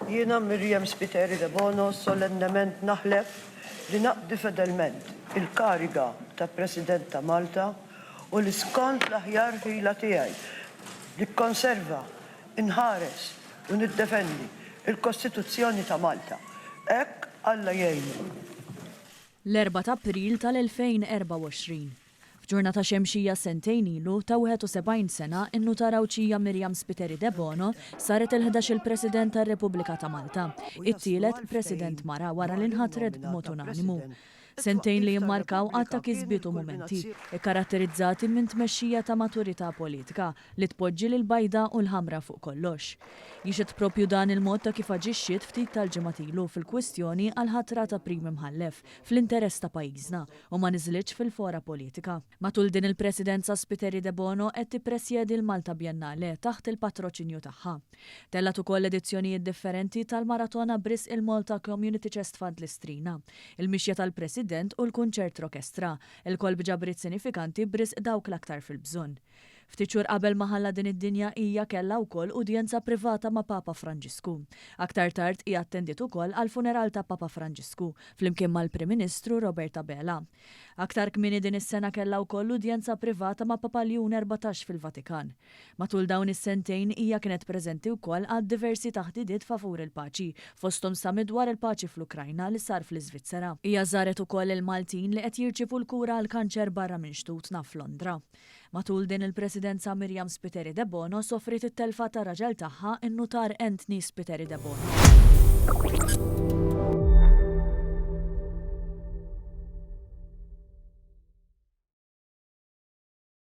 Jiena Mirjam Spiteri de Bono solennement naħlef li naqdi fedelment il-kariga ta' President ta' Malta u l-iskont l-aħjar ħila tiegħi li konserva, inħares u niddefendi il-Kostituzzjoni ta' Malta. Hekk Alla jgħinni. L-4 ta' April tal-2024. F'ġurnata xemxija sentejn ilu ta' 71 sena innutaw Rawċija Mirjam Spiteri de Bono saret il-11 il-President tar-Repubblika ta' Malta, it-tielet President mara wara li nħatred b'mod unanimu. Sentejn li jimmarkaw għatta kisbiet u momenti, karatterizzati minn tmexxija ta' maturità politika li tpoġġi l-bajda u l-ħamra fuq kollox. Jixet propju dan il-mod ta' kif aġixxiet ftit tal-ġimgħatilu fil-kwistjoni għal ħatra ta' prim imħallef fl-interess ta' pajjiżna u ma niżlitx fil-fora politika. Matul din il-Presidenza Spiteri de Bono qed tippresjedi l-Malta Bjennale taħt il-patroċinju tagħha. Tellat ukoll edizzjonijiet differenti tal-Maratona Bris il-Malta Community Chest Fund l-Istrina, il-mixja tal-President u l-kunċert orkestra, il-kol bġabrit sinifikanti bris dawk l-aktar fil-bżonn. Ftit xhur qabel ma ħalla din id-dinja hija kellha wkoll udjenza privata ma' Papa Franġisku. Aktar tard hija attendiet ukoll għal funeral ta' Papa Franġisku flimkien mal-Prim Ministru Roberta Bela. Aktar kmieni din is-sena kellha wkoll udjenza privata ma' Papa Leon 14 fil-Vatikan. Matul dawn is-sentejn hija kienet preżenti wkoll għal diversi taħdidiet favur il-paċi, fosthom summit dwar il-paċi fl-Ukrajna li sar fl-Iżvizzera. Hija żaret ukoll il-Maltin li qed jirċievu l-kura għal kanċer barra minn Xtutna f'Londra. Matul din il-Presidenza Mirjam Spiteri de Bono sofrit it-telfa ta' raġel tagħha in-nutar Anthony Spiteri de Bono.